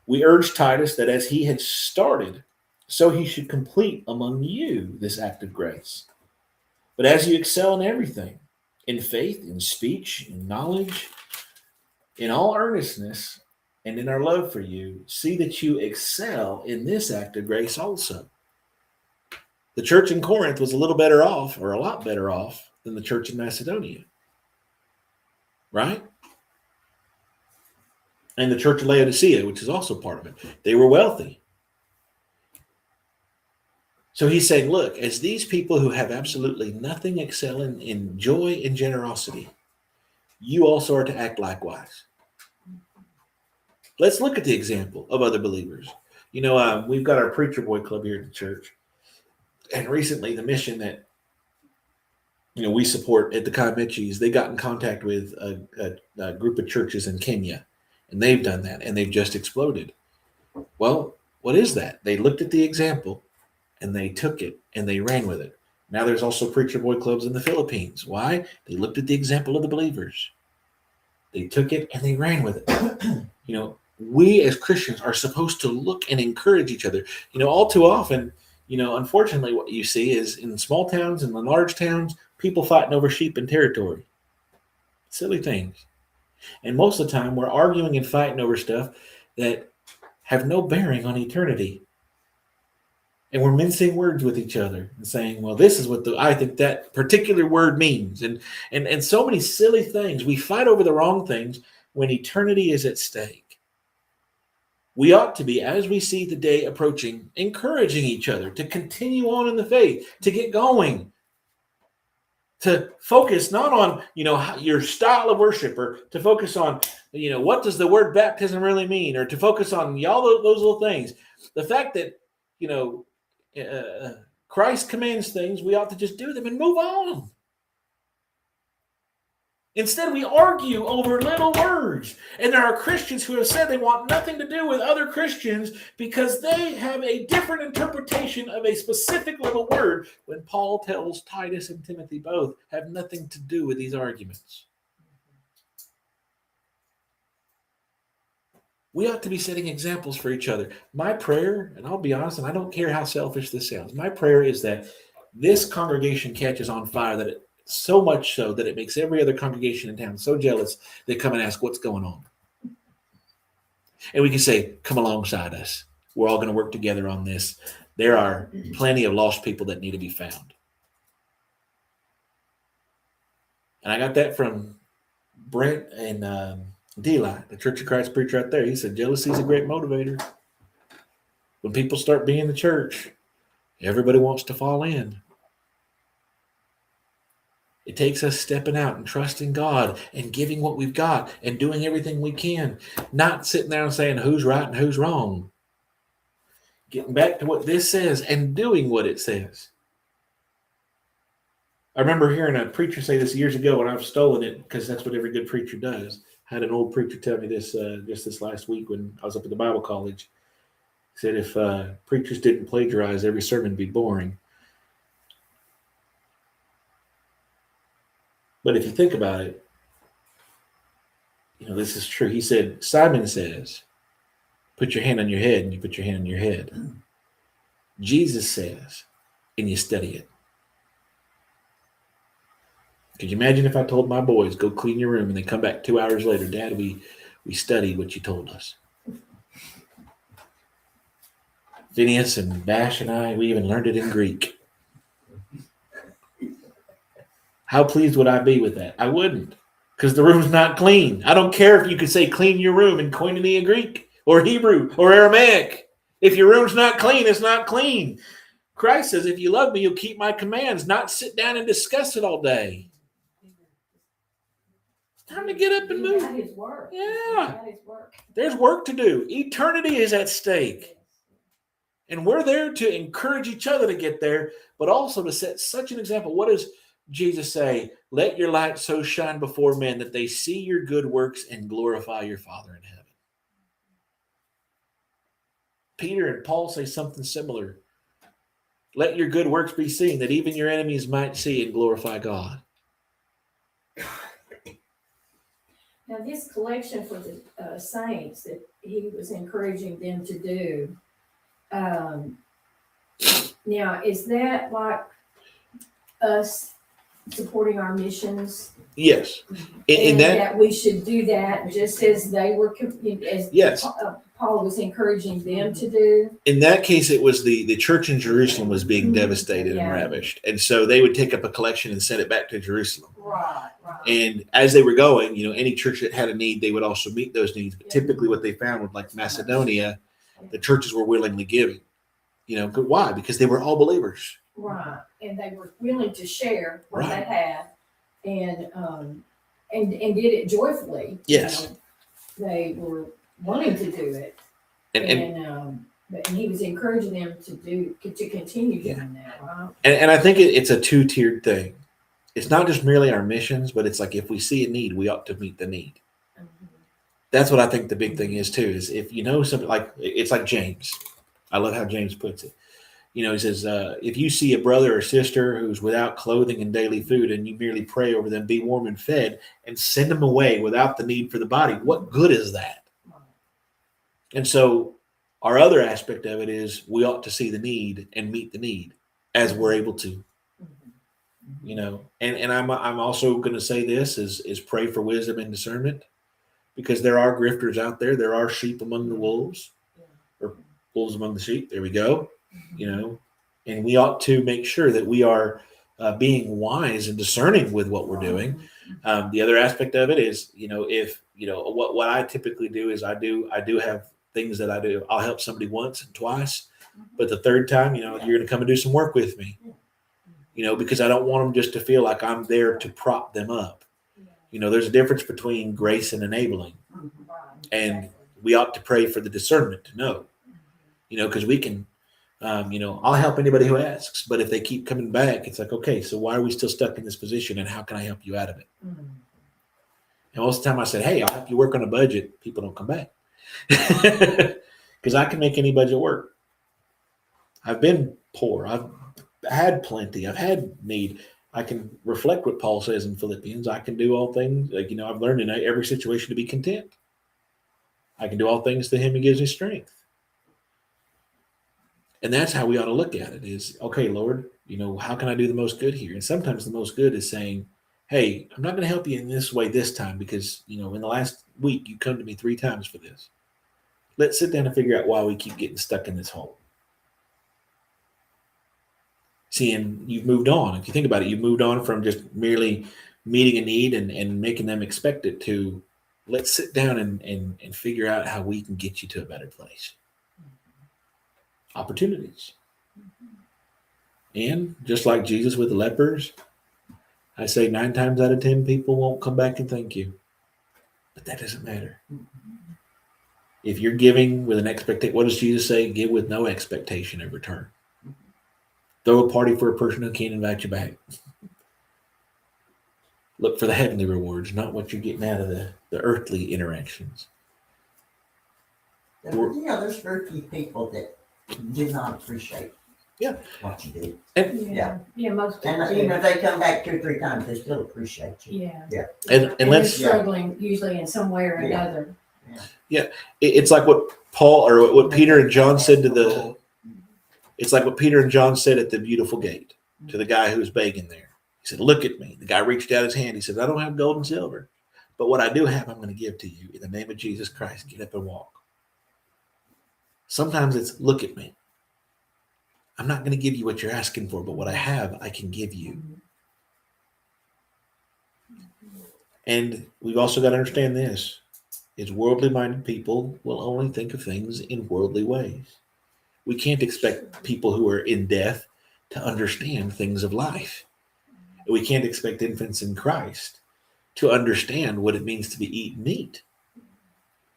Speaker 1: we urge Titus that as he had started, so he should complete among you this act of grace. But as you excel in everything, in faith, in speech, in knowledge, in all earnestness, and in our love for you, see that you excel in this act of grace also. The church in Corinth was a little better off, or a lot better off, than the church in Macedonia. Right? And the church of Laodicea, which is also part of it. They were wealthy. So he's saying, look, as these people who have absolutely nothing excel in joy and generosity, you also are to act likewise. Let's look at the example of other believers. You know, we've got our Preacher Boy Club here at the church. And recently, the mission that, we support at the Kaimeches, they got in contact with a group of churches in Kenya. And they've done that, and they've just exploded. Well, what is that? They looked at the example, and they took it, and they ran with it. Now there's also preacher boy clubs in the Philippines. Why? They looked at the example of the believers. They took it and they ran with it. We as Christians are supposed to look and encourage each other. All too often, unfortunately, what you see is in small towns and in large towns, people fighting over sheep and territory. Silly things. And most of the time, we're arguing and fighting over stuff that have no bearing on eternity. And we're mincing words with each other and saying, well, this is what I think that particular word means. And so many silly things. We fight over the wrong things when eternity is at stake. We ought to be, as we see the day approaching, encouraging each other to continue on in the faith, to get going, to focus not on, your style of worship, or to focus on, what does the word baptism really mean, or to focus on all those little things. The fact that, Christ commands things, we ought to just do them and move on. Instead, we argue over little words. And there are Christians who have said they want nothing to do with other Christians because they have a different interpretation of a specific little word, when Paul tells Titus and Timothy both have nothing to do with these arguments. We ought to be setting examples for each other. My prayer, and I'll be honest, and I don't care how selfish this sounds, my prayer is that this congregation catches on fire, that so much so that it makes every other congregation in town so jealous they come and ask what's going on. And we can say, come alongside us. We're all going to work together on this. There are plenty of lost people that need to be found. And I got that from Brent and Deli, the Church of Christ preacher out there. He said, jealousy is a great motivator. When people start being the church, everybody wants to fall in. It takes us stepping out and trusting God and giving what we've got and doing everything we can, not sitting there and saying who's right and who's wrong. Getting back to what this says and doing what it says. I remember hearing a preacher say this years ago, and I've stolen it because that's what every good preacher does. I had an old preacher tell me this just this last week when I was up at the Bible college. He said if preachers didn't plagiarize, every sermon would be boring. But if you think about it, this is true. He said, Simon says, put your hand on your head, and you put your hand on your head. Jesus says, and you study it. Could you imagine if I told my boys, go clean your room, and they come back 2 hours later, Dad, we studied what you told us. Phineas and Bash and I, we even learned it in Greek. How pleased would I be with that? I wouldn't, because the room's not clean. I don't care if you could say clean your room in Koinonia Greek or Hebrew or Aramaic. If your room's not clean, it's not clean. Christ says, if you love me, you'll keep my commands, not sit down and discuss it all day. It's time to get up and move.
Speaker 5: That is work.
Speaker 1: Yeah.
Speaker 5: That is work.
Speaker 1: There's work to do. Eternity is at stake. And we're there to encourage each other to get there, but also to set such an example. What does Jesus say? Let your light so shine before men that they see your good works and glorify your Father in heaven. Peter and Paul say something similar. Let your good works be seen, that even your enemies might see and glorify God.
Speaker 5: Now, this collection for the saints that he was encouraging them to do, now, is that like us supporting our missions?
Speaker 1: Yes. In that,
Speaker 5: that we should do that just as they were, as
Speaker 1: yes.
Speaker 5: Paul was encouraging them to do.
Speaker 1: In that case, it was the church in Jerusalem was being devastated and ravished. And so they would take up a collection and send it back to Jerusalem.
Speaker 5: Right.
Speaker 1: And as they were going, any church that had a need, they would also meet those needs. But typically what they found was like Macedonia, the churches were willingly giving. Why? Because they were all believers.
Speaker 5: Right. And they were willing to share what
Speaker 1: Right.
Speaker 5: they had and did it joyfully.
Speaker 1: Yes.
Speaker 5: They were wanting to do it. But he was encouraging them to continue doing that, right?
Speaker 1: And I think it's a two-tiered thing. It's not just merely our missions, but it's like if we see a need, we ought to meet the need.
Speaker 5: Mm-hmm.
Speaker 1: That's what I think the big thing is too, is if you know something, like it's like James. I love how James puts it. He says, if you see a brother or sister who's without clothing and daily food, and you merely pray over them, be warm and fed, and send them away without the need for the body, what good is that? And so our other aspect of it is we ought to see the need and meet the need as we're able to. And I'm also going to say this is pray for wisdom and discernment, because there are grifters out there. There are sheep among the wolves, or wolves among the sheep. There we go. And we ought to make sure that we are being wise and discerning with what we're doing. The other aspect of it is, if what I typically do is I do have things that I do. I'll help somebody once and twice, but the third time, you're going to come and do some work with me. Because I don't want them just to feel like I'm there to prop them up. There's a difference between grace and enabling, and we ought to pray for the discernment to know, because we can, I'll help anybody who asks, but if they keep coming back, it's like, okay, so why are we still stuck in this position, and how can I help you out of it? And most of the time I said, hey, I'll help you work on a budget. People don't come back because I can make any budget work. I've been poor. I've had plenty. I've had need. I can reflect what Paul says in Philippians. I can do all things. I've learned in every situation to be content. I can do all things to him who gives me strength. And that's how we ought to look at it is, okay, Lord, how can I do the most good here? And sometimes the most good is saying, hey, I'm not going to help you in this way this time because, in the last week, you come to me 3 times for this. Let's sit down and figure out why we keep getting stuck in this hole. See, and you've moved on. If you think about it, you've moved on from just merely meeting a need and making them expect it to let's sit down and figure out how we can get you to a better place. Opportunities. And just like Jesus with the lepers, I say 9 times out of 10 people won't come back and thank you. But that doesn't matter. If you're giving with an expectation, what does Jesus say? Give with no expectation of return. Throw a party for a person who can't invite you back. Look for the heavenly rewards, not what you're getting out of the earthly interactions.
Speaker 4: There's very few people that do not appreciate what you do.
Speaker 5: Most people
Speaker 4: And even if they come back 2 or 3 times, they still appreciate you.
Speaker 1: And
Speaker 5: they're
Speaker 1: let's
Speaker 5: struggling usually in some way or another.
Speaker 1: it's like what Paul or what Peter and John said it's like what Peter and John said at the beautiful gate to the guy who was begging there. He said, look at me. The guy reached out his hand. He said, I don't have gold and silver, but what I do have, I'm going to give to you. In the name of Jesus Christ, get up and walk. Sometimes it's look at me. I'm not going to give you what you're asking for, but what I have, I can give you. And we've also got to understand this is worldly minded people will only think of things in worldly ways. We can't expect people who are in death to understand things of life. We can't expect infants in Christ to understand what it means to be eating meat.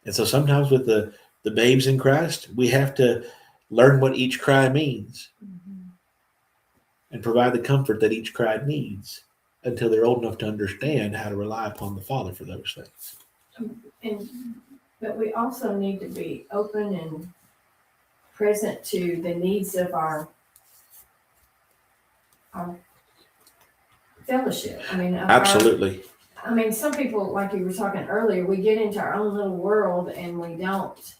Speaker 1: And so sometimes with the babes in Christ, we have to learn what each cry means and provide the comfort that each cry needs until they're old enough to understand how to rely upon the Father for those things.
Speaker 5: But we also need to be open and present to the needs of our fellowship.
Speaker 1: Absolutely.
Speaker 5: Some people, like you were talking earlier, we get into our own little world and we don't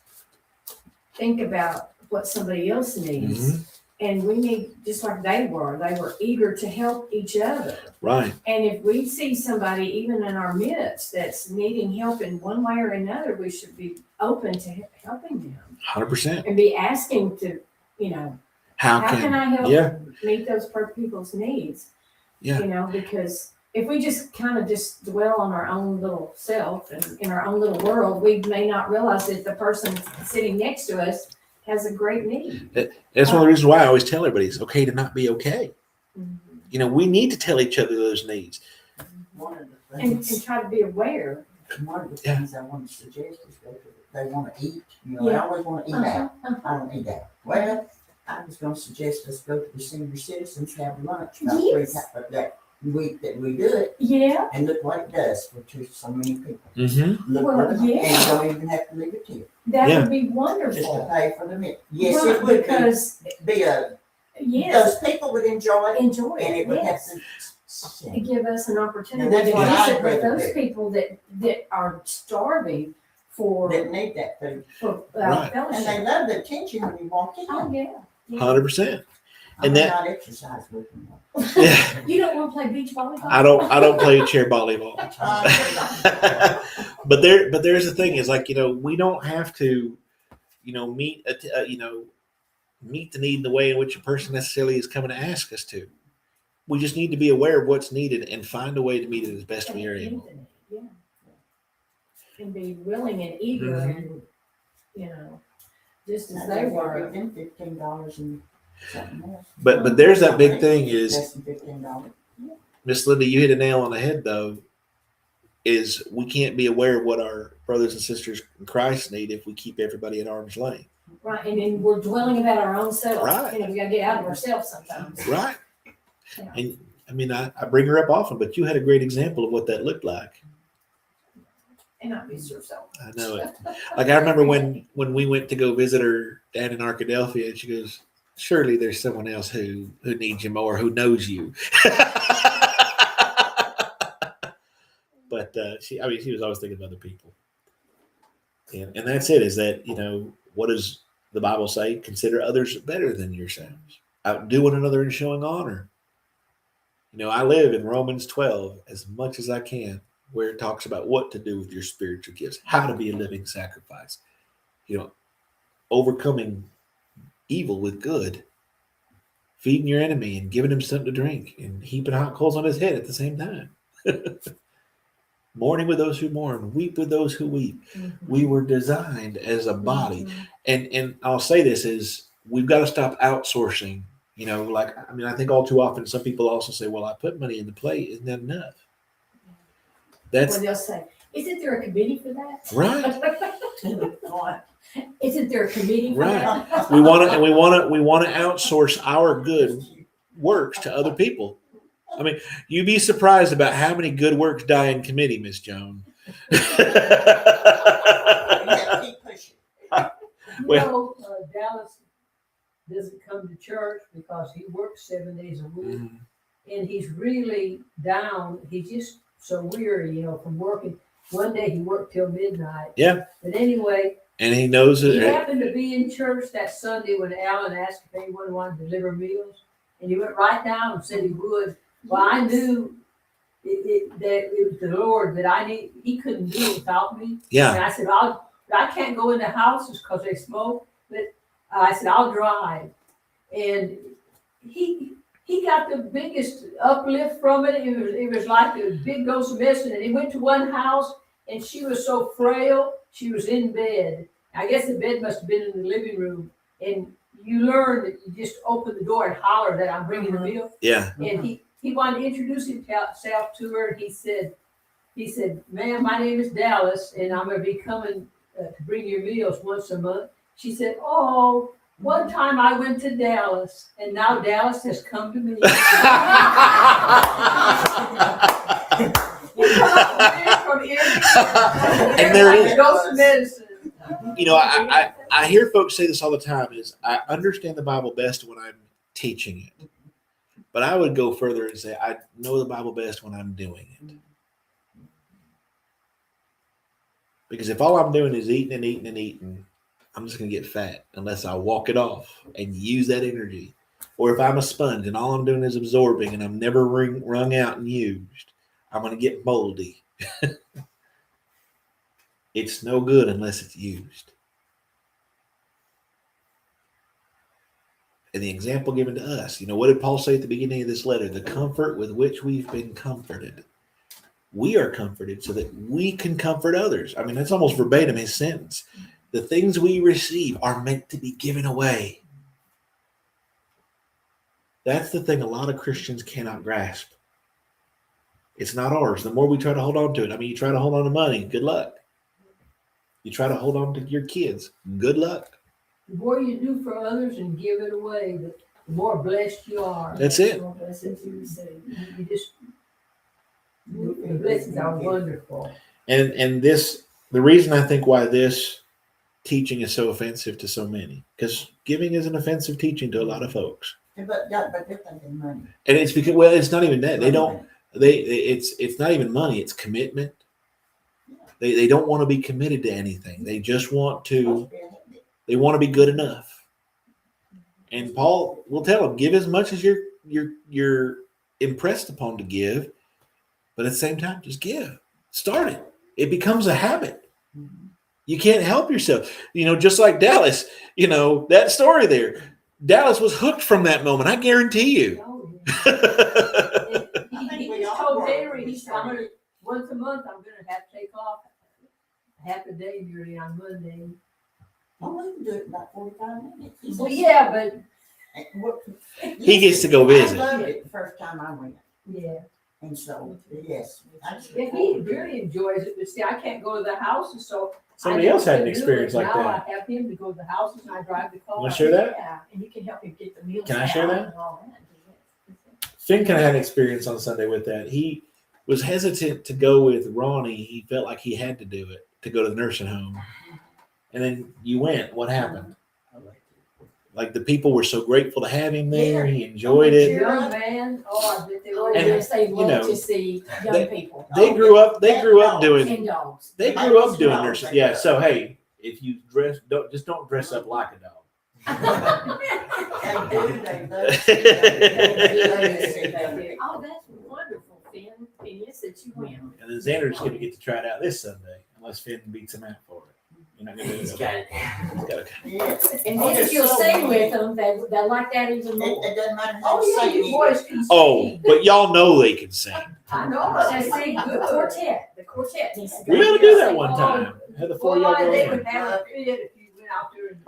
Speaker 5: think about what somebody else needs. And we need, just like they were eager to help each other.
Speaker 1: Right.
Speaker 5: And if we see somebody even in our midst that's needing help in one way or another, we should be open to helping them.
Speaker 1: 100%.
Speaker 5: And be asking to, how can I help meet those people's needs? Because if we just kind of just dwell on our own little self and in our own little world, we may not realize that the person sitting next to us has a great need.
Speaker 1: That's one of the reasons why I always tell everybody it's okay to not be okay. We need to tell each other those needs.
Speaker 4: One of the
Speaker 5: And
Speaker 4: things,
Speaker 5: try to be aware.
Speaker 4: one of the things I want to suggest is they want to eat. They always want to eat out. I don't eat out. Well, I was going to suggest us go to the senior citizens, have lunch about 3 times that week that we do it,
Speaker 5: Yeah.
Speaker 4: and look what it does for so many people.
Speaker 1: Mm-hmm.
Speaker 4: And you don't even have to leave it to you.
Speaker 5: That
Speaker 1: Yeah.
Speaker 5: would be
Speaker 4: Just to
Speaker 5: wonderful.
Speaker 4: pay for the meal. Yes,
Speaker 5: Right,
Speaker 4: it would
Speaker 5: because
Speaker 4: be a
Speaker 5: Yes,
Speaker 4: those people would enjoy it,
Speaker 5: enjoy
Speaker 4: and
Speaker 5: it,
Speaker 4: it would have
Speaker 5: yes.
Speaker 4: some.
Speaker 5: To give us an opportunity
Speaker 4: And that's
Speaker 5: to
Speaker 4: what I'd
Speaker 5: visit with
Speaker 4: rather
Speaker 5: those
Speaker 4: do.
Speaker 5: people that are starving for,
Speaker 4: That need that food.
Speaker 5: for
Speaker 1: Right.
Speaker 4: And they
Speaker 5: fellowship.
Speaker 4: love the attention when you walk in.
Speaker 5: Oh, yeah. Yeah.
Speaker 1: 100%.
Speaker 4: I
Speaker 1: And
Speaker 4: may
Speaker 1: that-
Speaker 4: not exercise with them.
Speaker 1: Yeah.
Speaker 5: You don't want to play beach volleyball?
Speaker 1: I don't play chair volleyball.
Speaker 4: Uh,
Speaker 1: but there's the thing is like, we don't have to, meet meet the need in the way in which a person necessarily is coming to ask us to. We just need to be aware of what's needed and find a way to meet it as best we are able.
Speaker 5: Yeah. And be willing and eager
Speaker 1: Mhm.
Speaker 5: and, just as they were.
Speaker 4: Them $15 and something else.
Speaker 1: But there's that big thing is,
Speaker 4: Less than $15.
Speaker 1: Miss Linda, you hit a nail on the head though, is we can't be aware of what our brothers and sisters in Christ need if we keep everybody at arm's length.
Speaker 5: Right, and then we're dwelling about our own self.
Speaker 1: Right.
Speaker 5: We gotta get out of ourselves sometimes.
Speaker 1: Right.
Speaker 5: Yeah.
Speaker 1: And I mean, I bring her up often, but you had a great example of what that looked like.
Speaker 5: And not miss yourself.
Speaker 1: I know it. Like I remember when we went to go visit her dad in Arkadelphia, and she goes, "Surely there's someone else who needs you more, who knows you." But she was always thinking of other people, and that's it. Is that what does the Bible say? Consider others better than yourselves. Outdo one another in showing honor. I live in Romans 12 as much as I can, where it talks about what to do with your spiritual gifts, how to be a living sacrifice, overcoming evil with good, feeding your enemy and giving him something to drink and heaping hot coals on his head at the same time. Mourning with those who mourn, weep with those who weep. We were designed as a body. And I'll say this is we've got to stop outsourcing. I think all too often some people also say, well, I put money in the plate. Isn't that enough? That's
Speaker 5: Or they'll say, isn't there a committee for that?
Speaker 1: right.
Speaker 5: Isn't there a committee for
Speaker 1: Right.
Speaker 5: that?
Speaker 1: We want to outsource our good works to other people. I mean, you'd be surprised about how many good works die in committee, Miss Joan.
Speaker 4: You have to keep pushing.
Speaker 1: Well-
Speaker 3: Dallas doesn't come to church because he works 7 days a week, and he's really down. He's just so weary, from working. One day he worked till midnight.
Speaker 1: Yeah.
Speaker 3: But anyway,
Speaker 1: And he knows
Speaker 3: he
Speaker 1: it.
Speaker 3: happened to be in church that Sunday when Alan asked if anyone wanted to deliver meals, and he went right down and said he would. Well, I knew that it was the Lord that he couldn't do it without me.
Speaker 1: Yeah.
Speaker 3: And I said, I can't go in the houses because they smoke, but I said, I'll drive. And he got the biggest uplift from it. It was like a big dose of medicine. And he went to one house, and she was so frail, she was in bed. I guess the bed must have been in the living room. And you learn that you just open the door and holler that I'm bringing the meal.
Speaker 1: Yeah.
Speaker 3: And he wanted to introduce himself to her. He said, ma'am, my name is Dallas, and I'm going to be coming to bring your meals once a month. She said, oh, one time I went to Dallas, and now Dallas has come to me.
Speaker 1: And there it is.
Speaker 3: Dose of medicine.
Speaker 1: I hear folks say this all the time is I understand the Bible best when I'm teaching it. But I would go further and say I know the Bible best when I'm doing it. Because if all I'm doing is eating and eating and eating, I'm just going to get fat unless I walk it off and use that energy. Or if I'm a sponge and all I'm doing is absorbing and I'm never wrung out and used, I'm going to get moldy. It's no good unless it's used. And the example given to us, what did Paul say at the beginning of this letter? The comfort with which we've been comforted. We are comforted so that we can comfort others. I mean, that's almost verbatim his sentence. The things we receive are meant to be given away. That's the thing a lot of Christians cannot grasp. It's not ours. The more we try to hold on to it, you try to hold on to money, good luck. You try to hold on to your kids, good luck.
Speaker 3: The more you do for others and give it away, the more blessed you are.
Speaker 1: That's it.
Speaker 3: You just, the blessings are wonderful.
Speaker 1: And the reason I think why this teaching is so offensive to so many, because giving is an offensive teaching to a lot of folks.
Speaker 4: But they're thinking money.
Speaker 1: And it's because, well, it's not even that. They don't, it's not even money, it's commitment. They don't want to be committed to anything. They just want to, they want to be good enough. And Paul will tell them, give as much as you're impressed upon to give, but at the same time, just give. Start it. It becomes a habit. You can't help yourself. Just like Dallas, that story there. Dallas was hooked from that moment. I guarantee you.
Speaker 3: Oh,
Speaker 4: I think
Speaker 3: He
Speaker 4: we
Speaker 3: just
Speaker 4: all
Speaker 3: told
Speaker 4: were.
Speaker 3: Henry, once a month, I'm gonna have to take off half a day usually on Monday.
Speaker 4: Oh, we can do it in about 45 minutes. He
Speaker 3: Well,
Speaker 4: said-
Speaker 3: yeah, but,
Speaker 1: He gets to go
Speaker 4: I
Speaker 1: visit.
Speaker 4: loved it the first time I went.
Speaker 3: yeah.
Speaker 4: And so, yes. I just
Speaker 3: Yeah, he really enjoys it, but see, I can't go to the houses, so.
Speaker 1: Somebody
Speaker 3: I
Speaker 1: else had an
Speaker 3: can do
Speaker 1: experience
Speaker 3: it.
Speaker 1: like
Speaker 3: Now
Speaker 1: that.
Speaker 3: I have him to go to the houses and I drive the car.
Speaker 1: Wanna share that?
Speaker 5: Yeah, and you can help him get the meals.
Speaker 1: Can I share
Speaker 5: out
Speaker 1: that?
Speaker 5: and all that.
Speaker 1: Finn kind of had an experience on Sunday with that. He was hesitant to go with Ronnie. He felt like he had to do it to go to the nursing home. And then you went. What happened? Like the people were so grateful to have him there. He enjoyed it.
Speaker 3: Young man, oh, I bet they
Speaker 5: Oh,
Speaker 3: were.
Speaker 1: And,
Speaker 5: yes, they love
Speaker 1: know,
Speaker 5: to see young
Speaker 1: they-
Speaker 5: people
Speaker 1: They grew up. They grew up doing.
Speaker 5: and dogs.
Speaker 1: They grew up doing nursing. Yeah. So hey, if you don't dress up like a dog.
Speaker 4: They do, they love it.
Speaker 5: Oh, that's wonderful, Finn. Phineas, that you win.
Speaker 1: And then Xander's going to get to try it out this Sunday, unless Finn beats him out for it. You're not going to do it. Okay. He's got it.
Speaker 4: Yes.
Speaker 5: And
Speaker 4: Oh,
Speaker 5: then if
Speaker 4: there's
Speaker 5: you'll
Speaker 4: so
Speaker 5: sing
Speaker 4: many.
Speaker 5: with them, they like that even more.
Speaker 4: It doesn't matter how
Speaker 3: Oh,
Speaker 4: you
Speaker 3: yeah,
Speaker 4: say
Speaker 3: you
Speaker 4: it.
Speaker 3: boys can
Speaker 1: Oh,
Speaker 3: sing.
Speaker 1: but y'all know they can sing.
Speaker 3: I know.
Speaker 5: So see, the quartet needs to go.
Speaker 1: We ought to do that one
Speaker 3: Oh,
Speaker 1: time. Have the four
Speaker 3: Boy,
Speaker 1: of y'all
Speaker 3: they
Speaker 1: go
Speaker 3: would
Speaker 1: in.
Speaker 3: have a fit if you went out there and.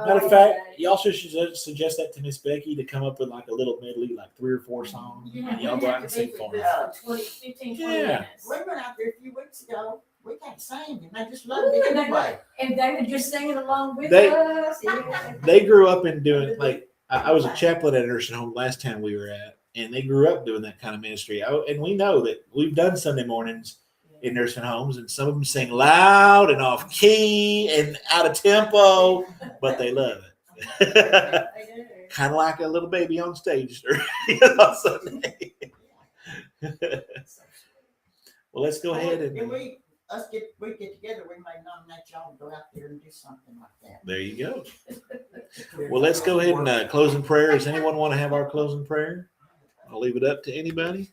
Speaker 1: Matter of fact, y'all should suggest that to Miss Becky to come up with like a little medley, like 3 or 4 songs,
Speaker 5: Yeah,
Speaker 1: and y'all go out and sing for me.
Speaker 5: 15, 20
Speaker 1: Yeah.
Speaker 5: minutes.
Speaker 4: We went out there a few weeks ago. We can't sing, and they just loved it anyway.
Speaker 5: And they were just singing along with
Speaker 1: They-
Speaker 5: us. Yeah.
Speaker 1: They grew up in doing like I was a chaplain at a nursing home last time we were at, and they grew up doing that kind of ministry. And we know that we've done Sunday mornings in nursing homes, and some of them sing loud and off key and out of tempo, but they love it. Kind of like a little baby on stage on Sunday. Well, let's go ahead
Speaker 4: And
Speaker 1: and
Speaker 4: we get together, we may nominate y'all to go out there and do something like that.
Speaker 1: there you go. Well, let's go ahead and close in prayer. Does anyone want to have our closing prayer? I'll leave it up to anybody.